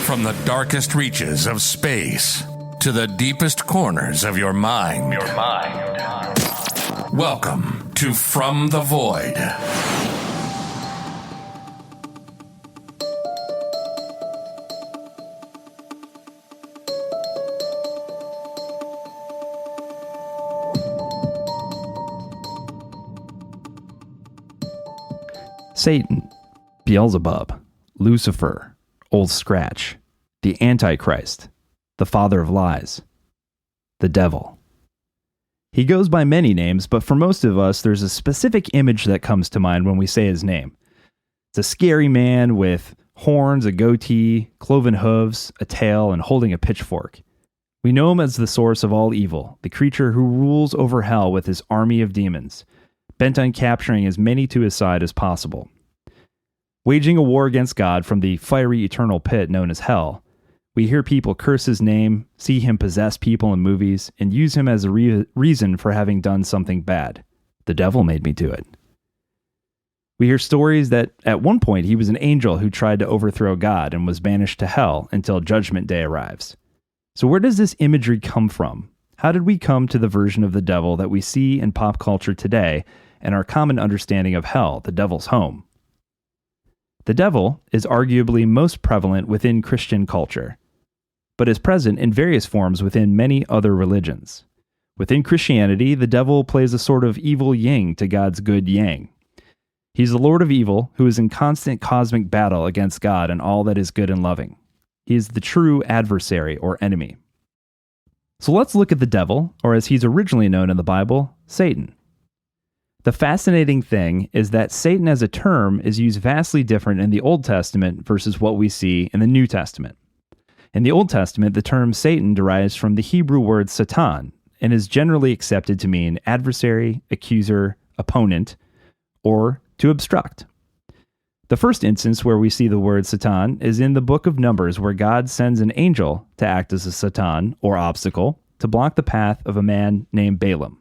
From the darkest reaches of space to the deepest corners of your mind. Welcome to From the Void. Satan, Beelzebub, Lucifer, Old Scratch, the Antichrist, the father of lies, the devil. He goes by many names, but for most of us, there's a specific image that comes to mind when we say his name. It's a scary man with horns, a goatee, cloven hooves, a tail, and holding a pitchfork. We know him as the source of all evil, the creature who rules over hell with his army of demons, bent on capturing as many to his side as possible. Waging a war against God from the fiery eternal pit known as hell, we hear people curse his name, see him possess people in movies, and use him as a reason for having done something bad. The devil made me do it. We hear stories that at one point he was an angel who tried to overthrow God and was banished to hell until Judgment Day arrives. So where does this imagery come from? How did we come to the version of the devil that we see in pop culture today and our common understanding of hell, the devil's home? The devil is arguably most prevalent within Christian culture, but is present in various forms within many other religions. Within Christianity, the devil plays a sort of evil yin to God's good yang. He's the Lord of evil who is in constant cosmic battle against God and all that is good and loving. He is the true adversary or enemy. So let's look at the devil, or as he's originally known in the Bible, Satan. The fascinating thing is that Satan as a term is used vastly different in the Old Testament versus what we see in the New Testament. In the Old Testament, the term Satan derives from the Hebrew word Satan and is generally accepted to mean adversary, accuser, opponent, or to obstruct. The first instance where we see the word Satan is in the book of Numbers, where God sends an angel to act as a Satan, or obstacle, to block the path of a man named Balaam.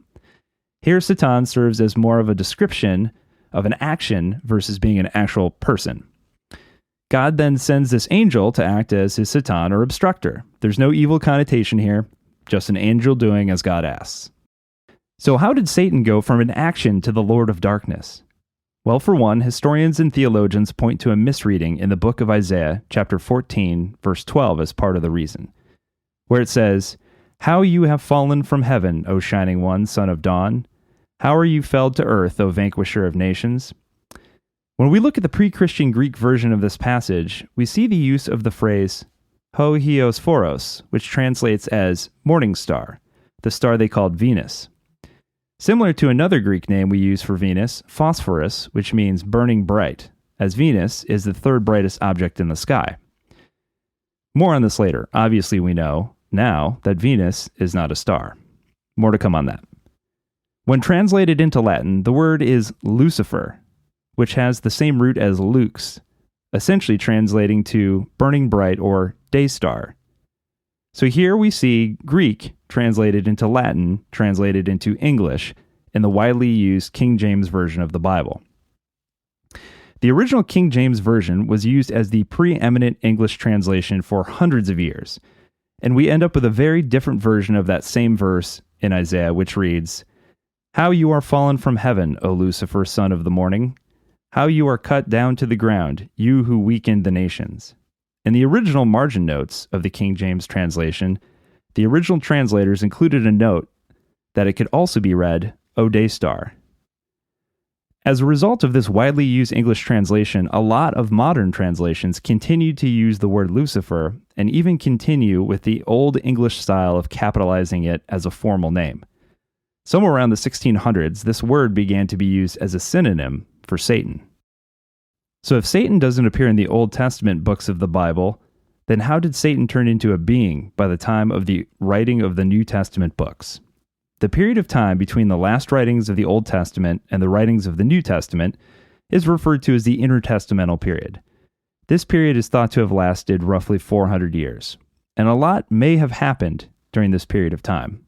Here, Satan serves as more of a description of an action versus being an actual person. God then sends this angel to act as his Satan or obstructor. There's no evil connotation here, just an angel doing as God asks. So how did Satan go from an action to the Lord of Darkness? Well, for one, historians and theologians point to a misreading in the book of Isaiah, chapter 14, verse 12, as part of the reason, where it says, "How you have fallen from heaven, O shining one, son of dawn! How are you felled to earth, O vanquisher of nations?" When we look at the pre-Christian Greek version of this passage, we see the use of the phrase ho hios phoros, which translates as morning star, the star they called Venus. Similar to another Greek name we use for Venus, phosphorus, which means burning bright, as Venus is the third brightest object in the sky. More on this later. Obviously, we know now that Venus is not a star. More to come on that. When translated into Latin, the word is Lucifer, which has the same root as lux, essentially translating to burning bright or day star. So here we see Greek translated into Latin, translated into English, in the widely used King James Version of the Bible. The original King James Version was used as the preeminent English translation for hundreds of years, and we end up with a very different version of that same verse in Isaiah, which reads, "How you are fallen from heaven, O Lucifer, son of the morning! How you are cut down to the ground, you who weakened the nations." In the original margin notes of the King James translation, the original translators included a note that it could also be read, "O day star." As a result of this widely used English translation, a lot of modern translations continue to use the word Lucifer and even continue with the old English style of capitalizing it as a formal name. Somewhere around the 1600s, this word began to be used as a synonym for Satan. So if Satan doesn't appear in the Old Testament books of the Bible, then how did Satan turn into a being by the time of the writing of the New Testament books? The period of time between the last writings of the Old Testament and the writings of the New Testament is referred to as the intertestamental period. This period is thought to have lasted roughly 400 years, and a lot may have happened during this period of time.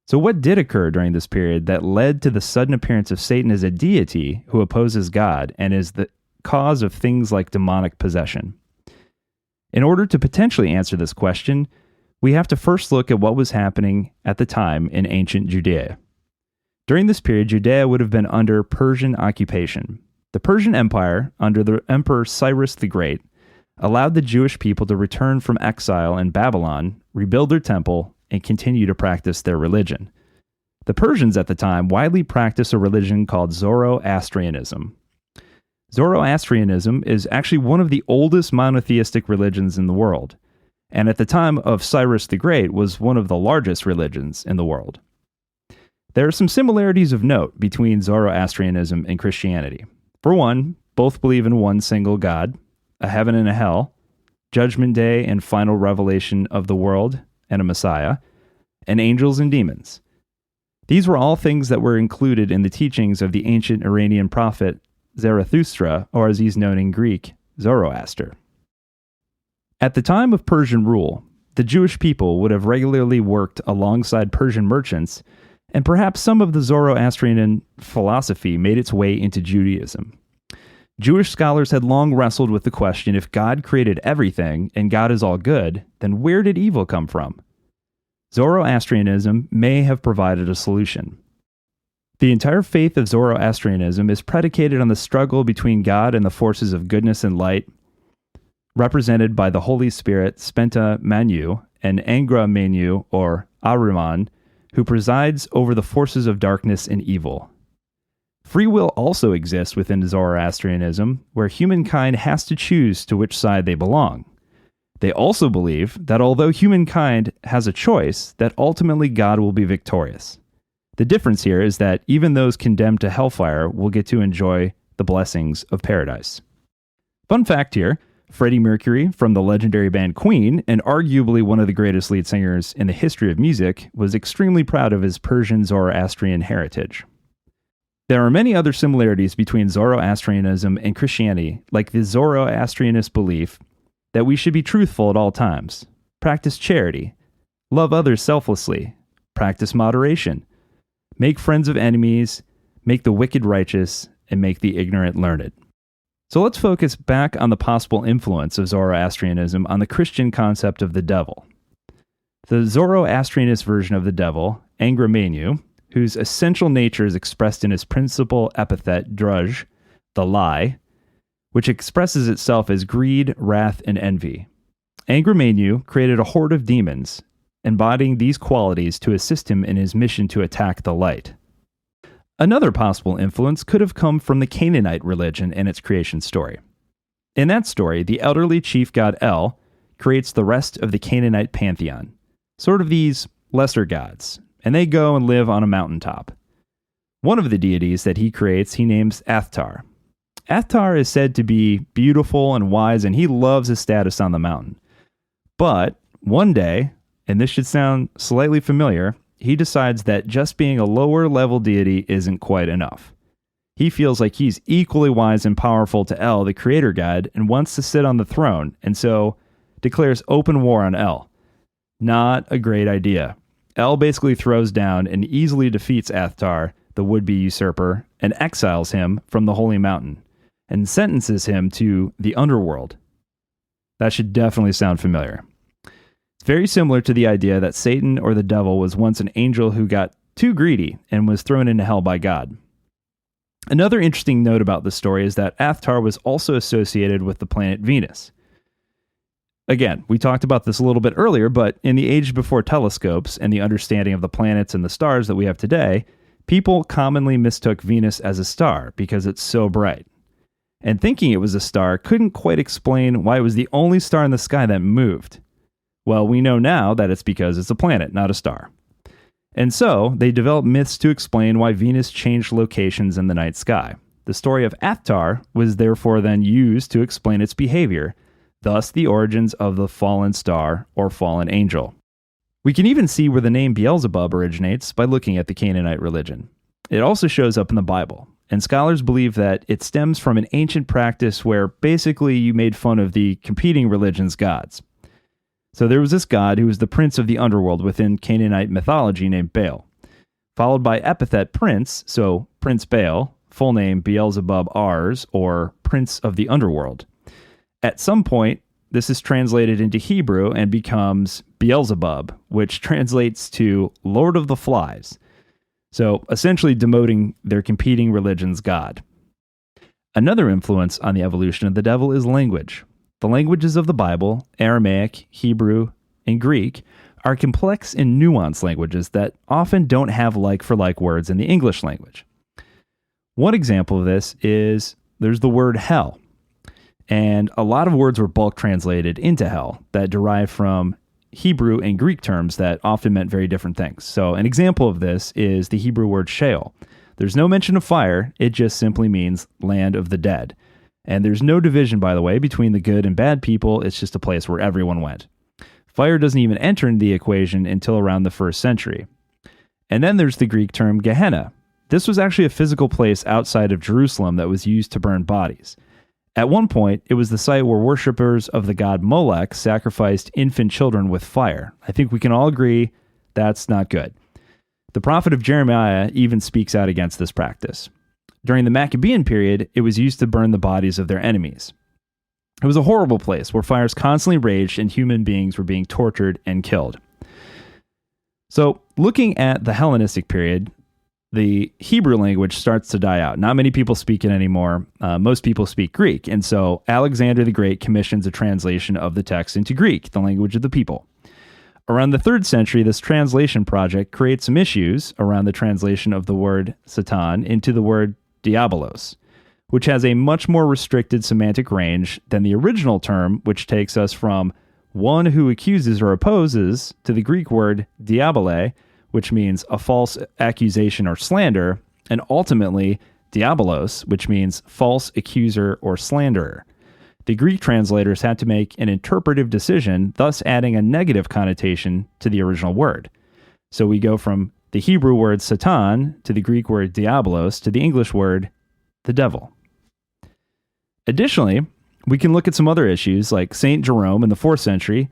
So what did occur during this period that led to the sudden appearance of Satan as a deity who opposes God and is the cause of things like demonic possession? In order to potentially answer this question, we have to first look at what was happening at the time in ancient Judea. During this period, Judea would have been under Persian occupation. The Persian Empire, under the Emperor Cyrus the Great, allowed the Jewish people to return from exile in Babylon, rebuild their temple, and continue to practice their religion. The Persians at the time widely practiced a religion called Zoroastrianism. Zoroastrianism is actually one of the oldest monotheistic religions in the world, and at the time of Cyrus the Great was one of the largest religions in the world. There are some similarities of note between Zoroastrianism and Christianity. For one, both believe in one single God, a heaven and a hell, judgment day and final revelation of the world, and a Messiah, and angels and demons. These were all things that were included in the teachings of the ancient Iranian prophet Zarathustra, or as he's known in Greek, Zoroaster. At the time of Persian rule, the Jewish people would have regularly worked alongside Persian merchants, and perhaps some of the Zoroastrian philosophy made its way into Judaism. Jewish scholars had long wrestled with the question, if God created everything and God is all good, then where did evil come from? Zoroastrianism may have provided a solution. The entire faith of Zoroastrianism is predicated on the struggle between God and the forces of goodness and light, represented by the Holy Spirit, Spenta Manu, and Angra Manu, or Ahriman, who presides over the forces of darkness and evil. Free will also exists within Zoroastrianism, where humankind has to choose to which side they belong. They also believe that although humankind has a choice, that ultimately God will be victorious. The difference here is that even those condemned to hellfire will get to enjoy the blessings of paradise. Fun fact here, Freddie Mercury from the legendary band Queen, and arguably one of the greatest lead singers in the history of music, was extremely proud of his Persian Zoroastrian heritage. There are many other similarities between Zoroastrianism and Christianity, like the Zoroastrianist belief that we should be truthful at all times, practice charity, love others selflessly, practice moderation, make friends of enemies, make the wicked righteous, and make the ignorant learned. So let's focus back on the possible influence of Zoroastrianism on the Christian concept of the devil. The Zoroastrianist version of the devil, Angra Mainyu, whose essential nature is expressed in his principal epithet, druj, the lie, which expresses itself as greed, wrath, and envy. Angra Mainyu created a horde of demons, embodying these qualities to assist him in his mission to attack the light. Another possible influence could have come from the Canaanite religion and its creation story. In that story, the elderly chief god El creates the rest of the Canaanite pantheon, sort of these lesser gods, and they go and live on a mountaintop. One of the deities that he creates he names Athtar. Athtar is said to be beautiful and wise, and he loves his status on the mountain. But one day, and this should sound slightly familiar, he decides that just being a lower level deity isn't quite enough. He feels like he's equally wise and powerful to El, the creator god, and wants to sit on the throne, and so declares open war on El. Not a great idea. El basically throws down and easily defeats Athtar, the would-be usurper, and exiles him from the holy mountain, and sentences him to the underworld. That should definitely sound familiar. It's very similar to the idea that Satan or the devil was once an angel who got too greedy and was thrown into hell by God. Another interesting note about this story is that Athtar was also associated with the planet Venus. Again, we talked about this a little bit earlier, but in the age before telescopes and the understanding of the planets and the stars that we have today, people commonly mistook Venus as a star because it's so bright. And thinking it was a star couldn't quite explain why it was the only star in the sky that moved. Well, we know now that it's because it's a planet, not a star. And so, they developed myths to explain why Venus changed locations in the night sky. The story of Athtar was therefore then used to explain its behavior, thus the origins of the fallen star or fallen angel. We can even see where the name Beelzebub originates by looking at the Canaanite religion. It also shows up in the Bible, and scholars believe that it stems from an ancient practice where basically you made fun of the competing religion's gods. So there was this god who was the prince of the underworld within Canaanite mythology named Baal, followed by epithet prince, so Prince Baal, full name Beelzebub Ars, or Prince of the Underworld. At some point, this is translated into Hebrew and becomes Beelzebub, which translates to Lord of the Flies. So essentially demoting their competing religion's god. Another influence on the evolution of the devil is language. The languages of the Bible, Aramaic, Hebrew, and Greek, are complex and nuanced languages that often don't have like-for-like words in the English language. One example of this is there's the word hell. And a lot of words were bulk translated into hell that derive from Hebrew and Greek terms that often meant very different things. So an example of this is the Hebrew word Sheol. There's no mention of fire, it just simply means land of the dead. And there's no division, by the way, between the good and bad people, it's just a place where everyone went. Fire doesn't even enter into the equation until around the 1st century. And then there's the Greek term Gehenna. This was actually a physical place outside of Jerusalem that was used to burn bodies. At one point, it was the site where worshippers of the god Molech sacrificed infant children with fire. I think we can all agree that's not good. The prophet of Jeremiah even speaks out against this practice. During the Maccabean period, it was used to burn the bodies of their enemies. It was a horrible place where fires constantly raged and human beings were being tortured and killed. So, looking at the Hellenistic period, the Hebrew language starts to die out. Not many people speak it anymore. Most people speak Greek. And so Alexander the Great commissions a translation of the text into Greek, the language of the people. Around the 3rd century, this translation project creates some issues around the translation of the word Satan into the word diabolos, which has a much more restricted semantic range than the original term, which takes us from one who accuses or opposes to the Greek word diabole, which means a false accusation or slander, and ultimately diabolos, which means false accuser or slanderer. The Greek translators had to make an interpretive decision, thus adding a negative connotation to the original word. So we go from the Hebrew word Satan to the Greek word diabolos to the English word the devil. Additionally, we can look at some other issues, like St. Jerome in the 4th century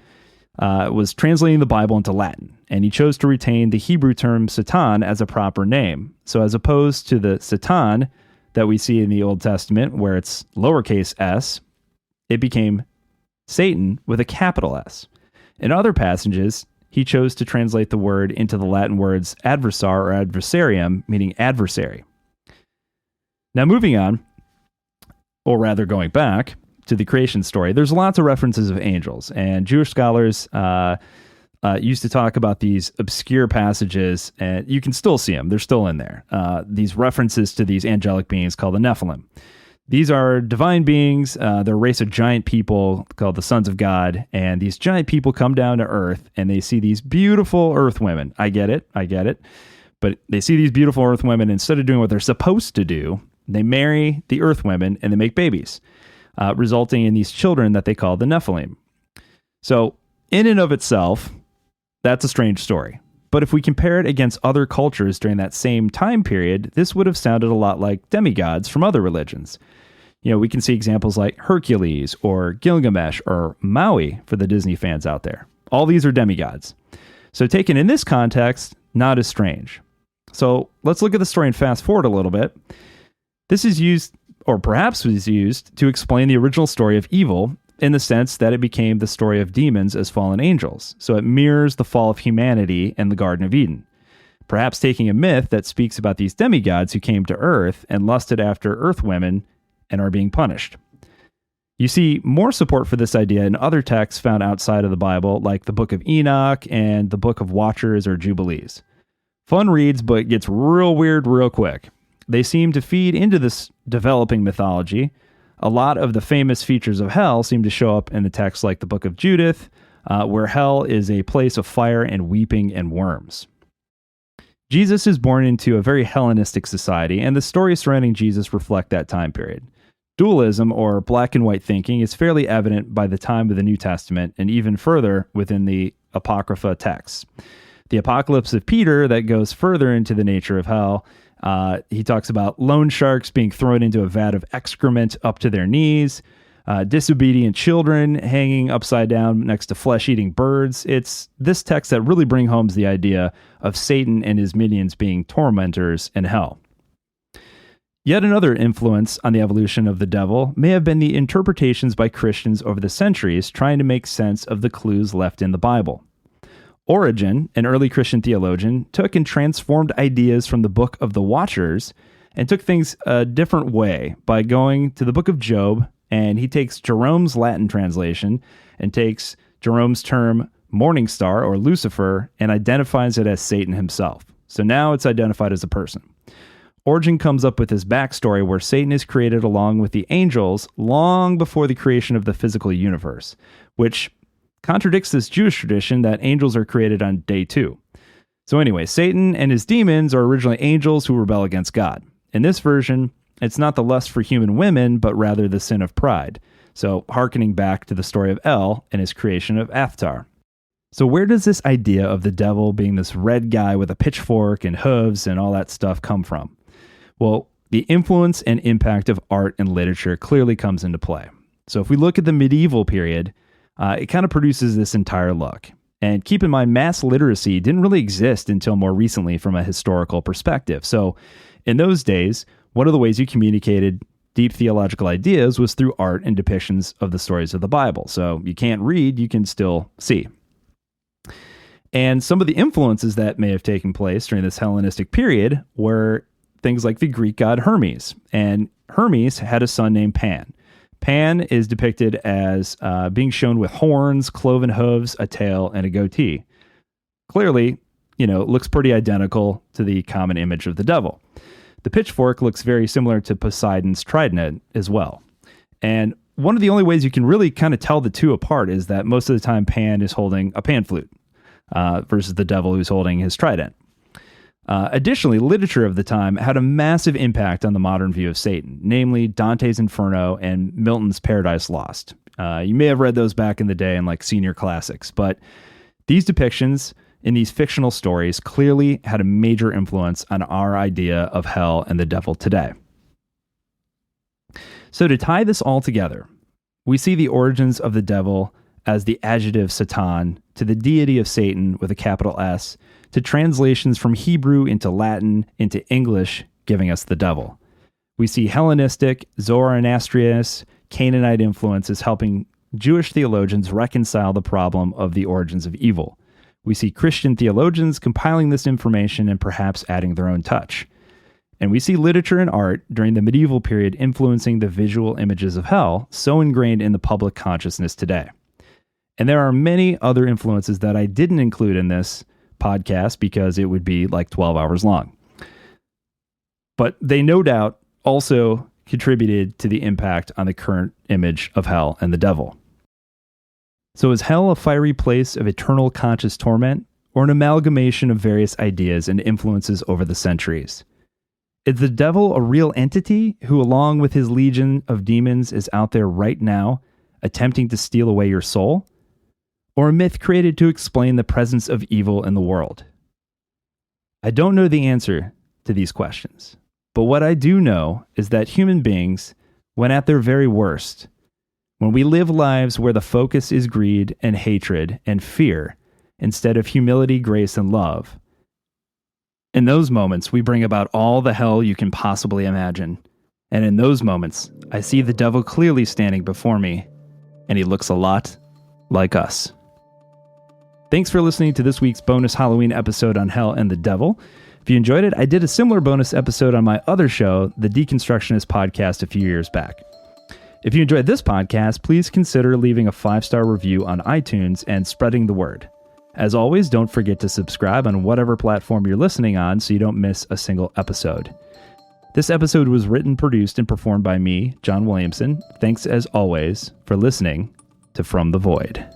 was translating the Bible into Latin, and he chose to retain the Hebrew term Satan as a proper name. So as opposed to the Satan that we see in the Old Testament, where it's lowercase s, it became Satan with a capital S. In other passages, he chose to translate the word into the Latin words adversar or adversarium, meaning adversary. Now moving on, or rather going back to the creation story, there's lots of references of angels, and Jewish scholars used to talk about these obscure passages, and you can still see them. They're still in there. These references to these angelic beings called the Nephilim. These are divine beings. They're a race of giant people called the sons of God, and these giant people come down to earth, and they see these beautiful earth women. I get it. But they see these beautiful earth women, instead of doing what they're supposed to do, they marry the earth women, and they make babies, resulting in these children that they call the Nephilim. So, in and of itself, that's a strange story. But if we compare it against other cultures during that same time period, this would have sounded a lot like demigods from other religions. You know, we can see examples like Hercules or Gilgamesh or Maui for the Disney fans out there. All these are demigods. So taken in this context, not as strange. So let's look at the story and fast forward a little bit. This is used, or perhaps was used, to explain the original story of evil in the sense that it became the story of demons as fallen angels. So it mirrors the fall of humanity in the Garden of Eden. Perhaps taking a myth that speaks about these demigods who came to Earth and lusted after earth women and are being punished. You see more support for this idea in other texts found outside of the Bible, like the Book of Enoch and the Book of Watchers or Jubilees. Fun reads, but it gets real weird real quick. They seem to feed into this developing mythology. A lot of the famous features of hell seem to show up in the texts like the Book of Judith, where hell is a place of fire and weeping and worms. Jesus is born into a very Hellenistic society, and the stories surrounding Jesus reflect that time period. Dualism, or black and white thinking, is fairly evident by the time of the New Testament, and even further within the Apocrypha texts. The Apocalypse of Peter, that goes further into the nature of hell, he talks about loan sharks being thrown into a vat of excrement up to their knees, disobedient children hanging upside down next to flesh-eating birds. It's this text that really brings home the idea of Satan and his minions being tormentors in hell. Yet another influence on the evolution of the devil may have been the interpretations by Christians over the centuries trying to make sense of the clues left in the Bible. Origen, an early Christian theologian, took and transformed ideas from the book of the Watchers and took things a different way by going to the book of Job, and he takes Jerome's Latin translation and takes Jerome's term morning star or Lucifer and identifies it as Satan himself. So now it's identified as a person. Origen comes up with his backstory where Satan is created along with the angels long before the creation of the physical universe, which contradicts this Jewish tradition that angels are created on day 2. So anyway, Satan and his demons are originally angels who rebel against God. In this version, it's not the lust for human women, but rather the sin of pride. So hearkening back to the story of El and his creation of Athtar. So where does this idea of the devil being this red guy with a pitchfork and hooves and all that stuff come from? Well, the influence and impact of art and literature clearly comes into play. So if we look at the medieval period, it kind of produces this entire look. And keep in mind, mass literacy didn't really exist until more recently from a historical perspective. So in those days, one of the ways you communicated deep theological ideas was through art and depictions of the stories of the Bible. So you can't read, you can still see. And some of the influences that may have taken place during this Hellenistic period were things like the Greek god Hermes. And Hermes had a son named Pan. Pan is depicted as being shown with horns, cloven hooves, a tail, and a goatee. Clearly, looks pretty identical to the common image of the devil. The pitchfork looks very similar to Poseidon's trident as well. And one of the only ways you can really kind of tell the two apart is that most of the time Pan is holding a pan flute versus the devil who's holding his trident. Additionally, literature of the time had a massive impact on the modern view of Satan, namely Dante's Inferno and Milton's Paradise Lost. You may have read those back in the day in like senior classics, but these depictions in these fictional stories clearly had a major influence on our idea of hell and the devil today. So to tie this all together, we see the origins of the devil as the adjective Satan, to the deity of Satan with a capital S, to translations from Hebrew into Latin into English, giving us the devil. We see Hellenistic, Zoroastrian, Canaanite influences helping Jewish theologians reconcile the problem of the origins of evil. We see Christian theologians compiling this information and perhaps adding their own touch. And we see literature and art during the medieval period influencing the visual images of hell so ingrained in the public consciousness today. And there are many other influences that I didn't include in this podcast because it would be like 12 hours long. But they no doubt also contributed to the impact on the current image of hell and the devil. So is hell a fiery place of eternal conscious torment, or an amalgamation of various ideas and influences over the centuries? Is the devil a real entity who, along with his legion of demons, is out there right now, attempting to steal away your soul? Or a myth created to explain the presence of evil in the world? I don't know the answer to these questions, but what I do know is that human beings, when at their very worst, when we live lives where the focus is greed and hatred and fear instead of humility, grace, and love, in those moments we bring about all the hell you can possibly imagine. And in those moments, I see the devil clearly standing before me, and he looks a lot like us. Thanks for listening to this week's bonus Halloween episode on hell and the devil. If you enjoyed it, I did a similar bonus episode on my other show, the Deconstructionist Podcast, a few years back. If you enjoyed this podcast, please consider leaving a 5-star review on iTunes and spreading the word. As always, don't forget to subscribe on whatever platform you're listening on so you don't miss a single episode. This episode was written, produced, and performed by me, John Williamson. Thanks as always for listening to From the Void.